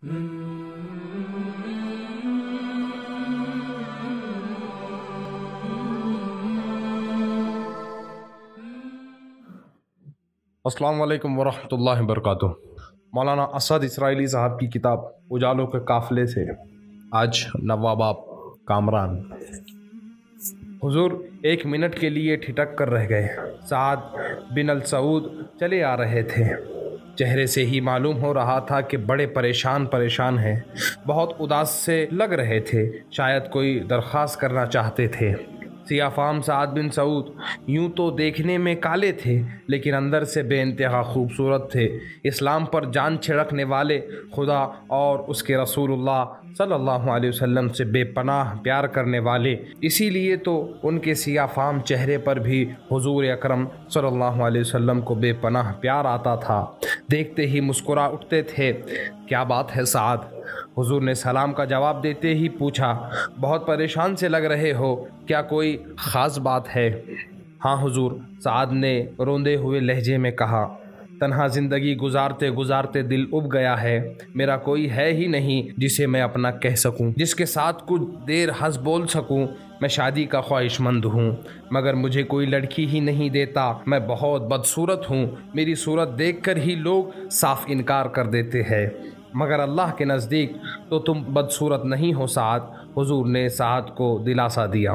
अस्सलाम वालेकुम वरहमतुल्लाहि वबरकातुह। मौलाना असद इसराइली साहब की किताब उजालों के काफ़िले से आज नवाबाब कामरान। हुजूर एक मिनट के लिए ठिठक कर रह गए। साद बिन अल सऊद चले आ रहे थे। चेहरे से ही मालूम हो रहा था कि बड़े परेशान हैं। बहुत उदास से लग रहे थे, शायद कोई दरख्वास्त करना चाहते थे। सियाफाम साद बिन सऊद यूं तो देखने में काले थे, लेकिन अंदर से बेइंतहा खूबसूरत थे। इस्लाम पर जान छिड़कने वाले, खुदा और उसके रसूलुल्लाह सल्लल्लाहु अलैहि वसल्लम से बेपनाह प्यार करने वाले। इसीलिए तो उनके सियाफाम चेहरे पर भी हुजूर अकरम सल्लल्लाहु अलैहि वसल्लम को बेपनाह प्यार आता था। देखते ही मुस्कुरा उठते थे। क्या बात है साद? हुजूर ने सलाम का जवाब देते ही पूछा। बहुत परेशान से लग रहे हो, क्या कोई ख़ास बात है? हाँ हुजूर, साद ने रोंदे हुए लहजे में कहा। तन्हा ज़िंदगी गुजारते गुजारते दिल उब गया है। मेरा कोई है ही नहीं जिसे मैं अपना कह सकूं, जिसके साथ कुछ देर हंस बोल सकूं। मैं शादी का ख्वाहिशमंद हूँ, मगर मुझे कोई लड़की ही नहीं देता। मैं बहुत बदसूरत हूँ। मेरी सूरत देखकर ही लोग साफ इनकार कर देते हैं, मगर अल्लाह के नज़दीक तो तुम बदसूरत नहीं हो साद। हुजूर ने साद को दिलासा दिया।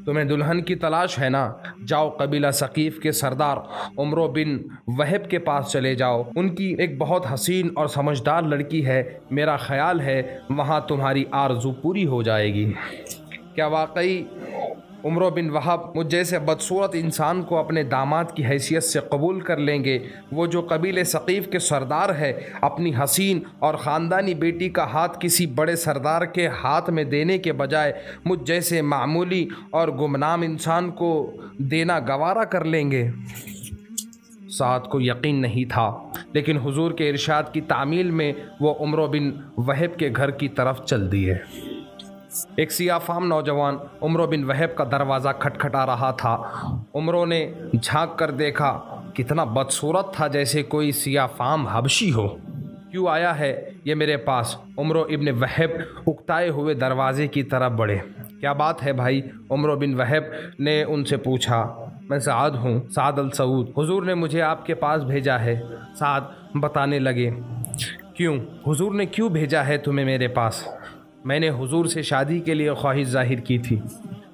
तुम्हें दुल्हन की तलाश है ना? जाओ कबीला सकीफ़ के सरदार उमरो बिन वहब के पास चले जाओ। उनकी एक बहुत हसीन और समझदार लड़की है। मेरा ख्याल है वहाँ तुम्हारी आरज़ू पूरी हो जाएगी। क्या वाकई उमरो बिन वहब मुझ जैसे बदसूरत इंसान को अपने दामाद की हैसियत से कबूल कर लेंगे? वो जो कबीले सकीफ़ के सरदार है, अपनी हसीन और ख़ानदानी बेटी का हाथ किसी बड़े सरदार के हाथ में देने के बजाय मुझ जैसे मामूली और गुमनाम इंसान को देना गवारा कर लेंगे? साद को यकीन नहीं था, लेकिन हुजूर के इरशाद की तामील में वो उमरो बिन वहब के घर की तरफ चल दिए। एक सियाफाम नौजवान उमरो बिन वहब का दरवाज़ा खटखटा रहा था। उमरो ने झांक कर देखा। कितना बदसूरत था, जैसे कोई सियाफाम हबशी हो। क्यों आया है ये मेरे पास? उमरो इब्न वहब उकताए हुए दरवाजे की तरफ बढ़े। क्या बात है भाई? उमरो बिन वहब ने उनसे पूछा। मैं साद हूँ, साद अल सऊद। हुजूर ने मुझे आपके पास भेजा है। साद बताने लगे। क्यों? हुजूर ने क्यों भेजा है तुम्हें मेरे पास? मैंने हुजूर से शादी के लिए ख्वाहिश जाहिर की थी।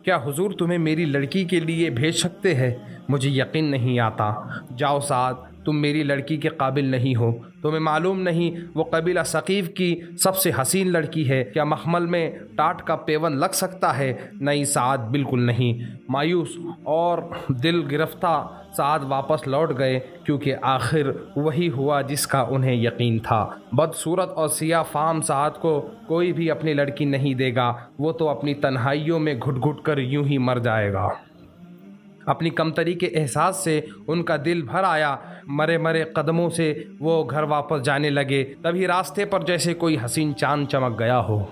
क्या हुजूर तुम्हें मेरी लड़की के लिए भेज सकते हैं? मुझे यकीन नहीं आता। जाओ साद, तुम मेरी लड़की के काबिल नहीं हो। तुम्हें मालूम नहीं वो कबीला सकीफ़ की सबसे हसीन लड़की है। क्या मखमल में टाट का पेवन लग सकता है? नहीं साद, बिल्कुल नहीं। मायूस और दिल गिरफ्ता साद वापस लौट गए, क्योंकि आखिर वही हुआ जिसका उन्हें यकीन था। बदसूरत और सियाफाम साद को कोई भी अपनी लड़की नहीं देगा। वो तो अपनी तन्हाइयों में घुट घुट कर यूं ही मर जाएगा। अपनी कमतरी के एहसास से उनका दिल भर आया। मरे मरे कदमों से वो घर वापस जाने लगे। तभी रास्ते पर जैसे कोई हसीन चांद चमक गया हो।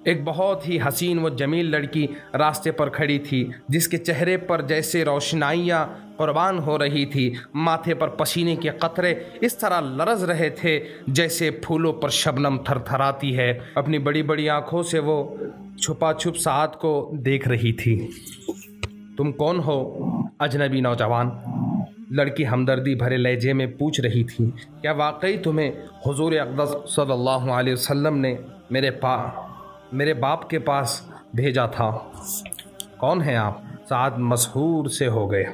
एक बहुत ही हसीन व जमील लड़की रास्ते पर खड़ी थी, जिसके चेहरे पर जैसे रोशनाइयाँ कुर्बान हो रही थी। माथे पर पसीने के कतरे इस तरह लरज़ रहे थे जैसे फूलों पर शबनम थरथराती है। अपनी बड़ी बड़ी आँखों से वो छुपा छुप साद को देख रही थी। तुम कौन हो? अजनबी नौजवान, लड़की हमदर्दी भरे लहजे में पूछ रही थी। क्या वाकई तुम्हें हुजूर अक़दस सल्लल्लाहु अलैहि वसल्लम ने मेरे बाप के पास भेजा था? कौन हैं आप? साद मशहूर से हो गए।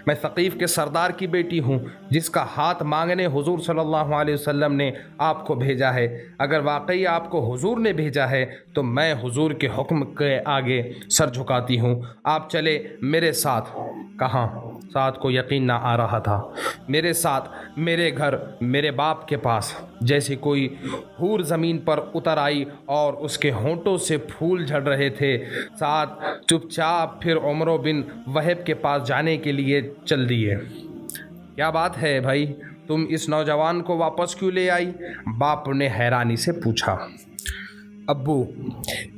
मैं सकीफ़ के सरदार की बेटी हूँ, जिसका हाथ मांगने हुजूर सल्लल्लाहु अलैहि वसल्लम ने आपको भेजा है। अगर वाकई आपको हुजूर ने भेजा है तो मैं हुजूर के हुक्म के आगे सर झुकाती हूँ। आप चले मेरे साथ। कहाँ? साद को यकीन ना आ रहा था। मेरे साथ, मेरे घर, मेरे बाप के पास। जैसे कोई हूर ज़मीन पर उतर आई और उसके होंठों से फूल झड़ रहे थे। साद चुपचाप फिर उमरो बिन वहब के पास जाने के लिए चल दिए। क्या बात है भाई, तुम इस नौजवान को वापस क्यों ले आई? बाप ने हैरानी से पूछा। ابو،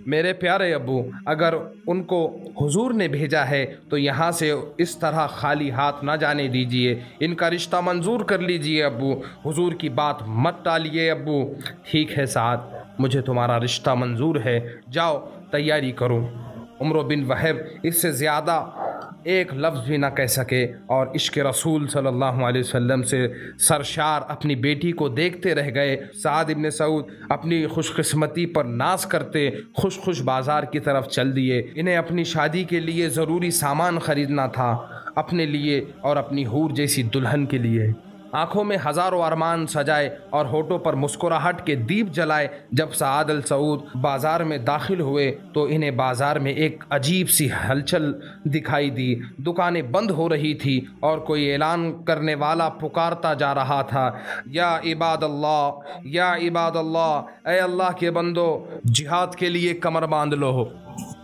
میرے پیارے ابو، اگر ان کو حضور نے بھیجا ہے تو یہاں سے اس طرح خالی ہاتھ نہ جانے دیجئے، ان کا رشتہ منظور کر لیجئے ابو، حضور کی بات مت ٹالیے ابو۔ ٹھیک ہے سعد، مجھے تمہارا رشتہ منظور ہے، جاؤ تیاری کرو۔ عمر بن وہب اس سے زیادہ ایک لفظ بھی نہ کہہ سکے اور عشق رسول صلی اللہ علیہ وسلم سے سرشار اپنی بیٹی کو دیکھتے رہ گئے۔ سعد ابن سعود اپنی خوش قسمتی پر ناز کرتے خوش بازار کی طرف چل دیے۔ انہیں اپنی شادی کے لیے ضروری سامان خریدنا تھا، اپنے لیے اور اپنی حور جیسی دلہن کے لیے۔ آنکھوں میں ہزاروں ارمان سجائے اور ہونٹوں پر مسکراہٹ کے دیپ جلائے جب سعد السعود بازار میں داخل ہوئے تو انہیں بازار میں ایک عجیب سی ہلچل دکھائی دی۔ دکانیں بند ہو رہی تھی اور کوئی اعلان کرنے والا پکارتا جا رہا تھا، یا عباد اللہ، یا عباد اللہ، اے اللہ کے بندو، جہاد کے لیے کمر باندھ لو۔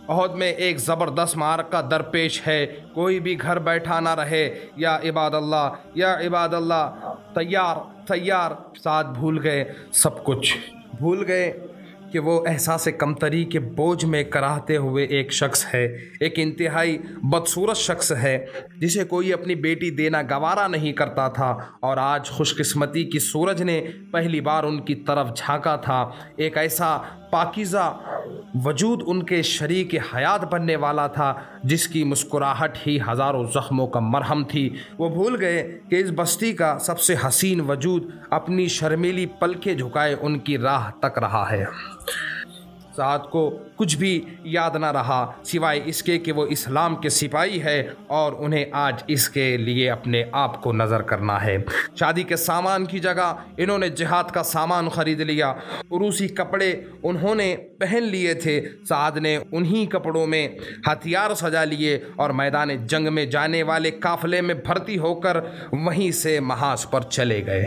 احد میں ایک زبردست معرکہ درپیش ہے، کوئی بھی گھر بیٹھا نہ رہے۔ یا عباد اللہ، یا عباد اللہ، تیار تیار۔ سعد بھول گئے، سب کچھ بھول گئے کہ وہ احساس کمتری کے بوجھ میں کراہتے ہوئے ایک شخص ہے، ایک انتہائی بدصورت شخص ہے جسے کوئی اپنی بیٹی دینا گوارا نہیں کرتا تھا، اور آج خوش قسمتی کی سورج نے پہلی بار ان کی طرف جھانکا تھا۔ ایک ایسا پاکیزہ وجود ان کے شریک حیات بننے والا تھا جس کی مسکراہٹ ہی ہزاروں زخموں کا مرہم تھی۔ وہ بھول گئے کہ اس بستی کا سب سے حسین وجود اپنی شرمیلی پلکیں جھکائے ان کی راہ تک رہا ہے۔ سعد کو کچھ بھی یاد نہ رہا سوائے اس کے کہ وہ اسلام کے سپاہی ہے اور انہیں آج اس کے لیے اپنے آپ کو نظر کرنا ہے۔ شادی کے سامان کی جگہ انہوں نے جہاد کا سامان خرید لیا۔ عروسی کپڑے انہوں نے پہن لیے تھے، سعد نے انہی کپڑوں میں ہتھیار سجا لیے اور میدان جنگ میں جانے والے قافلے میں بھرتی ہو کر وہیں سے محاذ پر چلے گئے۔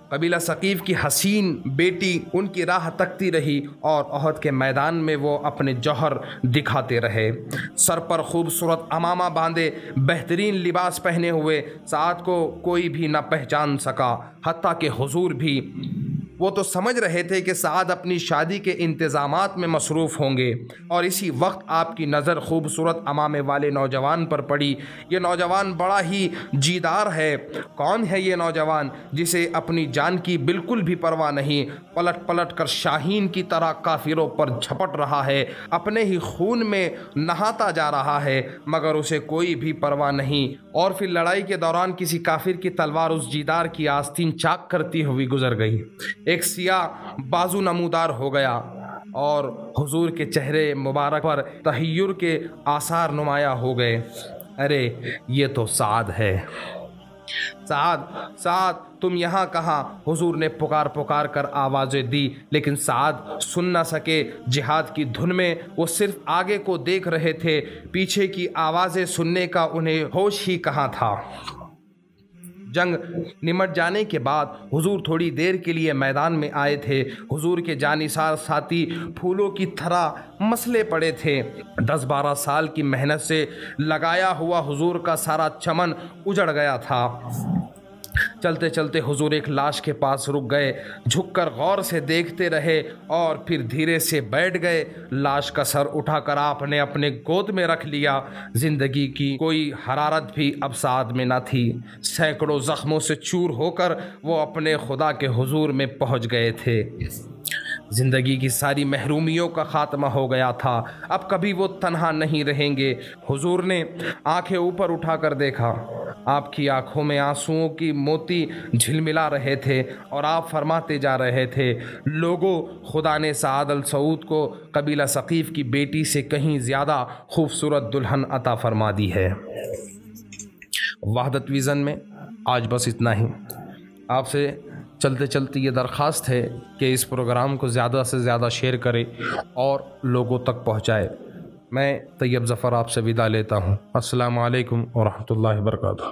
قبیلہ ثقیف کی حسین بیٹی ان کی راہ تکتی رہی اور احد کے میدان میں وہ اپنے جوہر دکھاتے رہے۔ سر پر خوبصورت عمامہ باندھے، بہترین لباس پہنے ہوئے سعد کو کوئی بھی نہ پہچان سکا، حتیٰ کہ حضور بھی۔ وہ تو سمجھ رہے تھے کہ سعد اپنی شادی کے انتظامات میں مصروف ہوں گے، اور اسی وقت آپ کی نظر خوبصورت عمامے والے نوجوان پر پڑی۔ یہ نوجوان بڑا ہی جیدار ہے۔ کون ہے یہ نوجوان جسے اپنی جان کی بالکل بھی پرواہ نہیں، پلٹ پلٹ کر شاہین کی طرح کافروں پر جھپٹ رہا ہے، اپنے ہی خون میں نہاتا جا رہا ہے مگر اسے کوئی بھی پرواہ نہیں؟ اور پھر لڑائی کے دوران کسی کافر کی تلوار اس جیدار کی آستین چاک کرتی ہوئی گزر گئی۔ ایک سیاہ بازو نمودار ہو گیا اور حضور کے چہرے مبارک پر تحیر کے آثار نمایاں ہو گئے۔ ارے یہ تو سعد ہے۔ سعد، سعد، تم یہاں کہاں؟ حضور نے پکار کر آوازیں دی لیکن سعد سن نہ سکے۔ جہاد کی دھن میں وہ صرف آگے کو دیکھ رہے تھے، پیچھے کی آوازیں سننے کا انہیں ہوش ہی کہاں تھا۔ جنگ نمٹ جانے کے بعد حضور تھوڑی دیر کے لیے میدان میں آئے تھے۔ حضور کے جانثار ساتھی پھولوں کی طرح مسلے پڑے تھے۔ 10-12 سال کی محنت سے لگایا ہوا حضور کا سارا چمن اجڑ گیا تھا۔ چلتے چلتے حضور ایک لاش کے پاس رک گئے، جھک کر غور سے دیکھتے رہے اور پھر دھیرے سے بیٹھ گئے۔ لاش کا سر اٹھا کر آپ نے اپنے گود میں رکھ لیا۔ زندگی کی کوئی حرارت بھی اب سعد میں نہ تھی۔ سینکڑوں زخموں سے چور ہو کر وہ اپنے خدا کے حضور میں پہنچ گئے تھے۔ زندگی کی ساری محرومیوں کا خاتمہ ہو گیا تھا، اب کبھی وہ تنہا نہیں رہیں گے۔ حضور نے آنکھیں اوپر اٹھا کر دیکھا، آپ کی آنکھوں میں آنسوؤں کی موتی جھلملا رہے تھے اور آپ فرماتے جا رہے تھے، لوگو، خدا نے سعد السعود کو قبیلہ ثقیف کی بیٹی سے کہیں زیادہ خوبصورت دلہن عطا فرما دی ہے۔ وحدت ویژن میں آج بس اتنا ہی۔ آپ سے چلتے چلتے یہ درخواست ہے کہ اس پروگرام کو زیادہ سے زیادہ شیئر کریں اور لوگوں تک پہنچائے۔ میں طیب ظفر آپ سے وداع لیتا ہوں۔ السلام علیکم ورحمۃ اللہ وبرکاتہ۔